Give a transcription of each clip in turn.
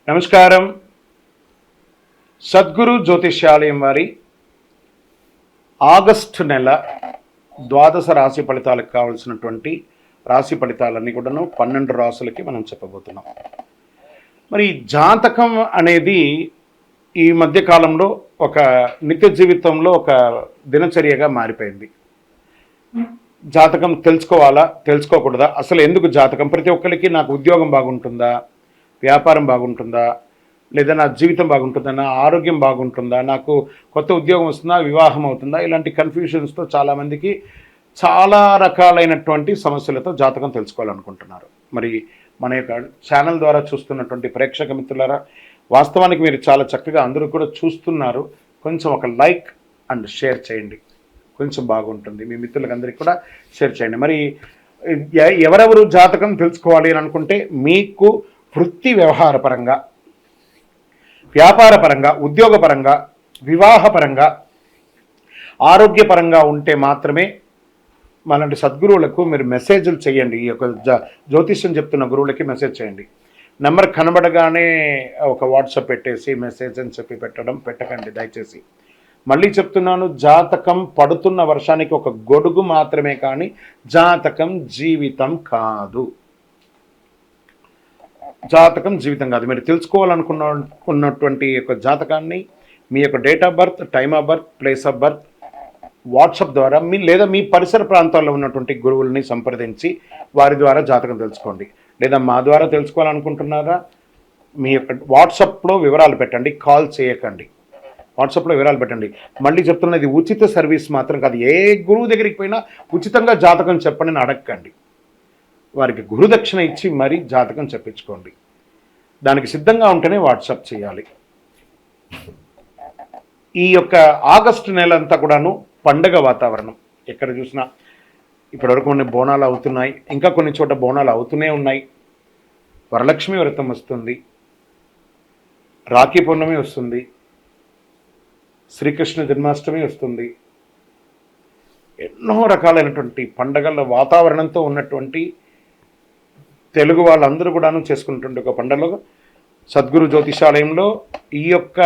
నమస్కారం. సద్గురు జ్యోతిష్యాలయం వారి ఆగస్టు నెల ద్వాదశ రాశి ఫలితాలకు కావాల్సినటువంటి రాశి ఫలితాలన్నీ కూడాను 12 రాసులకి మనం చెప్పబోతున్నాం. మరి జాతకం అనేది ఈ మధ్య కాలంలో ఒక నిత్య జీవితంలో ఒక దినచర్యగా మారిపోయింది. జాతకం తెలుసుకోవాలా, తెలుసుకోకూడదా, అసలు ఎందుకు జాతకం? ప్రతి ఒక్కరికి నాకు ఉద్యోగం బాగుంటుందా, వ్యాపారం బాగుంటుందా, లేదా నా జీవితం బాగుంటుందా, నా ఆరోగ్యం బాగుంటుందా, నాకు కొత్త ఉద్యోగం వస్తుందా, వివాహం అవుతుందా, ఇలాంటి కన్ఫ్యూషన్స్తో చాలామందికి చాలా రకాలైనటువంటి సమస్యలతో జాతకం తెలుసుకోవాలనుకుంటున్నారు. మరి మన యొక్క ఛానల్ ద్వారా చూస్తున్నటువంటి ప్రేక్షక మిత్రులారా, వాస్తవానికి మీరు చాలా చక్కగా అందరూ కూడా చూస్తున్నారు. కొంచెం ఒక లైక్ అండ్ షేర్ చేయండి, కొంచెం బాగుంటుంది. మీ మిత్రులందరికీ కూడా షేర్ చేయండి. మరి ఎవరెవరు జాతకం తెలుసుకోవాలి అని అనుకుంటే, మీకు వృత్తి వ్యవహారపరంగా, వ్యాపారపరంగా, ఉద్యోగపరంగా, వివాహపరంగా, ఆరోగ్యపరంగా ఉంటే మాత్రమే మనలాంటి సద్గురువులకు మీరు మెసేజ్లు చేయండి. ఈ యొక్క జ్యోతిష్యం చెప్తున్న గురువులకి మెసేజ్ చేయండి. నెంబర్ కనబడగానే ఒక వాట్సాప్ పెట్టేసి మెసేజ్ అని చెప్పి పెట్టకండి దయచేసి. మళ్ళీ చెప్తున్నాను, జాతకం పడుతున్న వర్షానికి ఒక గొడుగు మాత్రమే, కానీ జాతకం జీవితం కాదు. జాతకం జీవితం కాదు. మీరు తెలుసుకోవాలనుకున్నటువంటి యొక్క జాతకాన్ని మీ యొక్క date of birth, time of birth, place of birth WhatsApp ద్వారా లేదా మీ పరిసర ప్రాంతాల్లో ఉన్నటువంటి గురువుల్ని సంప్రదించి వారి ద్వారా జాతకం తెలుసుకోండి. లేదా మా ద్వారా తెలుసుకోవాలనుకుంటున్నారా, మీ యొక్క వాట్సాప్లో వివరాలు పెట్టండి, కాల్ చేయకండి. వాట్సాప్లో వివరాలు పెట్టండి. మళ్ళీ చెప్తున్నది ఉచిత సర్వీస్ మాత్రం కాదు. ఏ గురువు దగ్గరికి పోయినా ఉచితంగా జాతకం చెప్పండి అని అడగండి. వారికి గురుదక్షిణ ఇచ్చి మరీ జాతకం చెప్పించుకోండి. దానికి సిద్ధంగా ఉంటేనే వాట్సాప్ చేయాలి. ఈ యొక్క ఆగస్టు నెల అంతా కూడాను పండగ వాతావరణం. ఎక్కడ చూసినా ఇప్పటివరకు కొన్ని బోనాలు అవుతున్నాయి, ఇంకా కొన్ని చోట బోనాలు అవుతూనే ఉన్నాయి. వరలక్ష్మి వ్రతం వస్తుంది, రాఖీ పౌర్ణమి వస్తుంది, శ్రీకృష్ణ జన్మాష్టమి వస్తుంది. ఎన్నో రకాలైనటువంటి పండగల వాతావరణంతో ఉన్నటువంటి తెలుగు వాళ్ళందరూ కూడాను చేసుకున్నటువంటి ఒక పండుగ సద్గురు జ్యోతిషాలయంలో ఈ యొక్క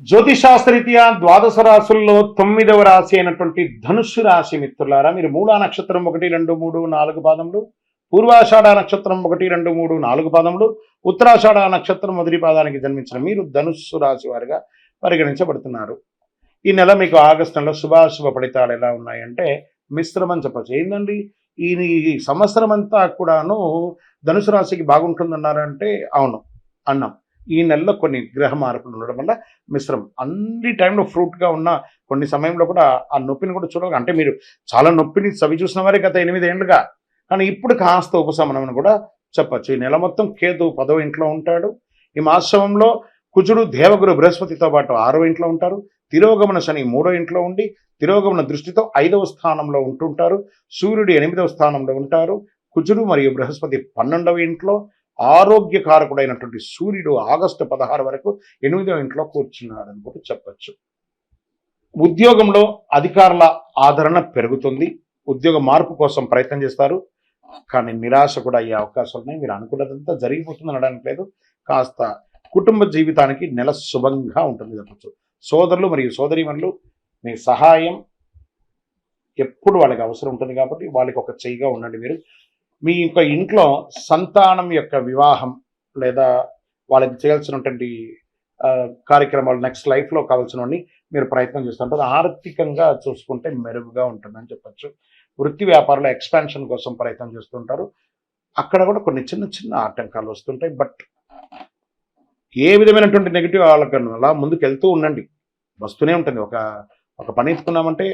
జ్యోతిషాస్త్రరీత్యా ద్వాదశ రాశుల్లో 9వ రాశి అయినటువంటి ధనుస్సు రాశి మిత్రులారా, మీరు మూలా నక్షత్రం 1, 2, 3, 4 పాదములు, పూర్వాషాఢ నక్షత్రం 1, 2, 3, 4 పాదములు, ఉత్తరాషాఢ నక్షత్రం మొదటి పాదానికి జన్మించిన మీరు ధనుస్సు రాశి వారిగా పరిగణించబడుతున్నారు. ఈ నెల మీకు ఆగస్టు నెలలో శుభాశుభ ఫలితాలు ఎలా ఉన్నాయంటే మిశ్రమం చెప్పచ్చు. ఏంటండి, ఈ సంవత్సరం అంతా కూడాను ధనుసు రాశికి బాగుంటుందన్నారంటే అవును అన్నాం. ఈ నెలలో కొన్ని గ్రహ మార్పులు ఉండడం వల్ల మిశ్రమం. అన్ని టైంలో ఫ్రూట్గా ఉన్న కొన్ని సమయంలో కూడా ఆ నొప్పిని కూడా చూడాలి. అంటే మీరు చాలా నొప్పిని చవి చూసిన వారే గత 8 ఏళ్ళుగా, కానీ ఇప్పుడు కాస్త ఉపశమనం అని కూడా చెప్పచ్చు. ఈ నెల మొత్తం కేతు 10వ ఇంట్లో ఉంటాడు. ఈ మాసంలో కుజుడు దేవగురు బృహస్పతితో పాటు 6వ ఇంట్లో ఉంటారు. తిరోగమన శని 3వ ఇంట్లో ఉండి తిరోగమన దృష్టితో 5వ స్థానంలో ఉంటుంటారు. సూర్యుడు 8వ స్థానంలో ఉంటారు. కుజుడు మరియు బృహస్పతి 12వ ఇంట్లో. ఆరోగ్యకారకుడైనటువంటి సూర్యుడు ఆగస్టు 16 వరకు 8వ ఇంట్లో కూర్చున్నాడని కూడా చెప్పచ్చు. ఉద్యోగంలో అధికారుల ఆదరణ పెరుగుతుంది. ఉద్యోగ మార్పు కోసం ప్రయత్నం చేస్తారు, కానీ నిరాశ కూడా అయ్యే అవకాశాలు ఉన్నాయి. మీరు అనుకున్నదంతా జరిగిపోతుంది అనడానికి లేదు. కాస్త కుటుంబ జీవితానికి నెల శుభంగా ఉంటుంది చెప్పచ్చు. సోదరులు మరియు సోదరీమణులు మీ సహాయం ఎప్పుడు వాళ్ళకి అవసరం ఉంటుంది కాబట్టి వాళ్ళకి ఒక చెయ్యిగా ఉండండి. మీరు మీ యొక్క ఇంట్లో సంతానం యొక్క వివాహం లేదా వాళ్ళకి చేయాల్సినటువంటి కార్యక్రమాలు నెక్స్ట్ లైఫ్లో కావాల్సినవన్నీ మీరు ప్రయత్నం చేస్తుంటారు. ఆర్థికంగా చూసుకుంటే మెరుగుగా ఉంటుందని చెప్పచ్చు. వృత్తి వ్యాపారంలో ఎక్స్పాన్షన్ కోసం ప్రయత్నం చేస్తుంటారు. అక్కడ కూడా కొన్ని చిన్న చిన్న ఆటంకాలు వస్తుంటాయి. బట్ ఏ విధమైనటువంటి నెగిటివ్ ఆలోచన అలా ముందుకు వెళ్తూ ఉండండి. వస్తూనే ఉంటుంది. ఒక పని ఎత్తుకున్నామంటే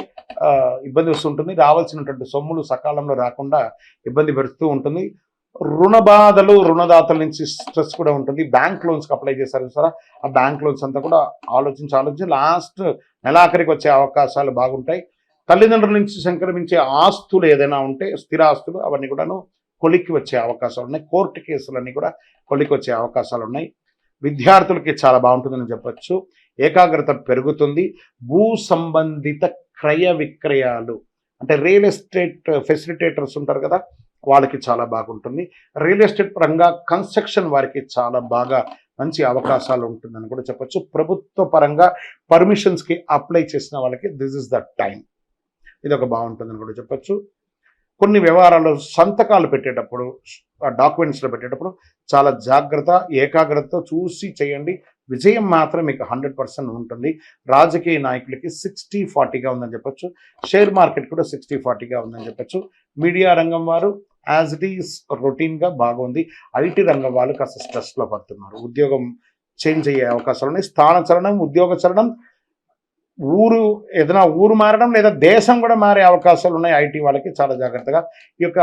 ఇబ్బంది వస్తుంటుంది. రావాల్సినటువంటి సొమ్ములు సకాలంలో రాకుండా ఇబ్బంది పెడుతూ ఉంటుంది. రుణ బాధలు, రుణదాతల నుంచి స్ట్రెస్ కూడా ఉంటుంది. బ్యాంక్ లోన్స్కి అప్లై చేశారు సార్, ఆ బ్యాంక్ లోన్స్ అంతా కూడా ఆలోచించి లాస్ట్ నెలాఖరికి వచ్చే అవకాశాలు బాగుంటాయి. తల్లిదండ్రుల నుంచి సంక్రమించే ఆస్తులు ఏదైనా ఉంటే స్థిరాస్తులు అవన్నీ కూడాను కొలిక్కి వచ్చే అవకాశాలు ఉన్నాయి. కోర్టు కేసులన్నీ కూడా కొలిక్కి వచ్చే అవకాశాలు ఉన్నాయి. విద్యార్థులకి చాలా బాగుంటుందని చెప్పచ్చు. ఏకాగ్రత పెరుగుతుంది. భూ సంబంధిత క్రయ విక్రయాలు అంటే రియల్ ఎస్టేట్ ఫెసిలిటేటర్స్ ఉంటారు కదా, వాళ్ళకి చాలా బాగుంటుంది. రియల్ ఎస్టేట్ పరంగా కన్స్ట్రక్షన్ వారికి చాలా బాగా మంచి అవకాశాలు ఉంటుందని కూడా చెప్పొచ్చు. ప్రభుత్వ పరంగా పర్మిషన్స్కి అప్లై చేసిన వాళ్ళకి దిస్ ఇస్ ద టైం, ఇది ఒక బాగుంటుందని కూడా చెప్పొచ్చు. కొన్ని వ్యవహారాల్లో సంతకాలు పెట్టేటప్పుడు, డాక్యుమెంట్స్లో పెట్టేటప్పుడు చాలా జాగ్రత్త, ఏకాగ్రతతో చూసి చేయండి. విజయం మాత్రం మీకు 100% ఉంటుంది. రాజకీయ నాయకులకి 60-40గా ఉందని చెప్పొచ్చు. షేర్ మార్కెట్ కూడా 60-40గా ఉందని చెప్పొచ్చు. మీడియా రంగం వారు యాజ్ ఇట్ ఈస్ రొటీన్గా బాగుంది. ఐటీ రంగం వాళ్ళు కాస్త స్ట్రెస్లో పడుతున్నారు. ఉద్యోగం చేంజ్ అయ్యే అవకాశాలు ఉన్నాయి. స్థాన చలనం, ఉద్యోగ చలనం, ఏదైనా ఊరు మారడం లేదా దేశం కూడా మారే అవకాశాలు ఉన్నాయి. ఐటీ వాళ్ళకి చాలా జాగ్రత్తగా. ఈ యొక్క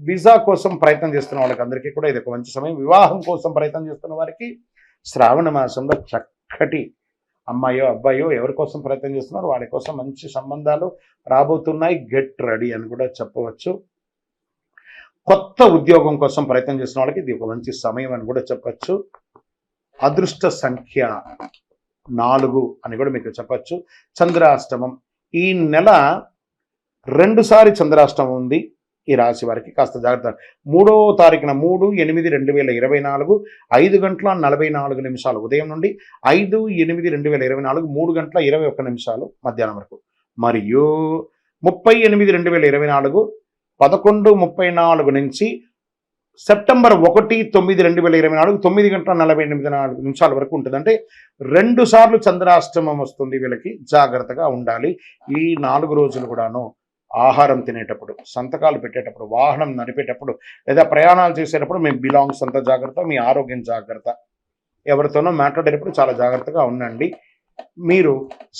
వీసా కోసం ప్రయత్నం చేస్తున్న వాళ్ళకి అందరికీ కూడా ఇది ఒక మంచి సమయం. వివాహం కోసం ప్రయత్నం చేస్తున్న వారికి శ్రావణ మాసంలో చక్కటి అమ్మాయో అబ్బాయో ఎవరి కోసం ప్రయత్నం చేస్తున్నారు వాడి కోసం మంచి సంబంధాలు రాబోతున్నాయి. గెట్ రెడీ అని కూడా చెప్పవచ్చు. కొత్త ఉద్యోగం కోసం ప్రయత్నం చేసిన వాళ్ళకి ఇది ఒక మంచి సమయం అని కూడా చెప్పచ్చు. అదృష్ట సంఖ్య 4 అని కూడా మీకు చెప్పచ్చు. చంద్రాష్టమం ఈ నెల 2 సారి చంద్రాష్టమం ఉంది. ఈ రాశి వారికి కాస్త జాగ్రత్త. 3వ తారీఖున 3/8/2024 5:44 ఉదయం నుండి 5/8/2024 3:21 మధ్యాహ్నం వరకు, మరియు 30/8/2024 11:34 నుంచి సెప్టెంబర్ 1/9/2024 9:48 వరకు ఉంటుంది. అంటే 2 సార్లు చంద్రాష్టమం వస్తుంది. వీళ్ళకి జాగ్రత్తగా ఉండాలి. ఈ 4 రోజులు కూడాను ఆహారం తినేటప్పుడు, సంతకాలు పెట్టేటప్పుడు, వాహనం నడిపేటప్పుడు లేదా ప్రయాణాలు చేసేటప్పుడు మీ బిలాంగ్స్ అంతా జాగ్రత్త, మీ ఆరోగ్యం జాగ్రత్త. ఎవరితోనో మాట్లాడేటప్పుడు చాలా జాగ్రత్తగా ఉండండి. మీరు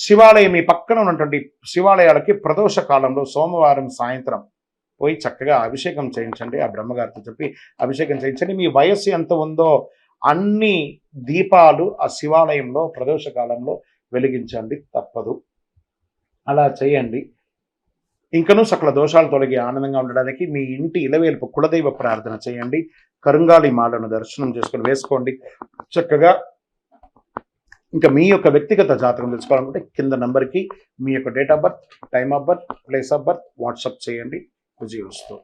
శివాలయం, మీ పక్కన ఉన్నటువంటి శివాలయాలకి ప్రదోష కాలంలో సోమవారం సాయంత్రం పోయి చక్కగా అభిషేకం చేయించండి. ఆ బ్రహ్మగారితో చెప్పి అభిషేకం చేయించండి. మీ వయస్సు ఎంత ఉందో అన్ని దీపాలు ఆ శివాలయంలో ప్రదోష కాలంలో వెలిగించండి, తప్పదు. అలా చేయండి. ఇంకనూ సకల దోషాలు తొలగి ఆనందంగా ఉండడానికి మీ ఇంటి ఇలవేల్పు కులదైవ ప్రార్థన చేయండి. కరుంగాలి మాలను దర్శనం చేసుకొని వేసుకోండి చక్కగా. ఇంకా మీ యొక్క వ్యక్తిగత జాతకం తెలుసుకోవాలనుకుంటే కింద నంబర్కి మీ యొక్క date of birth, time of birth, place of birth WhatsApp చేయండి. విజయోస్తు.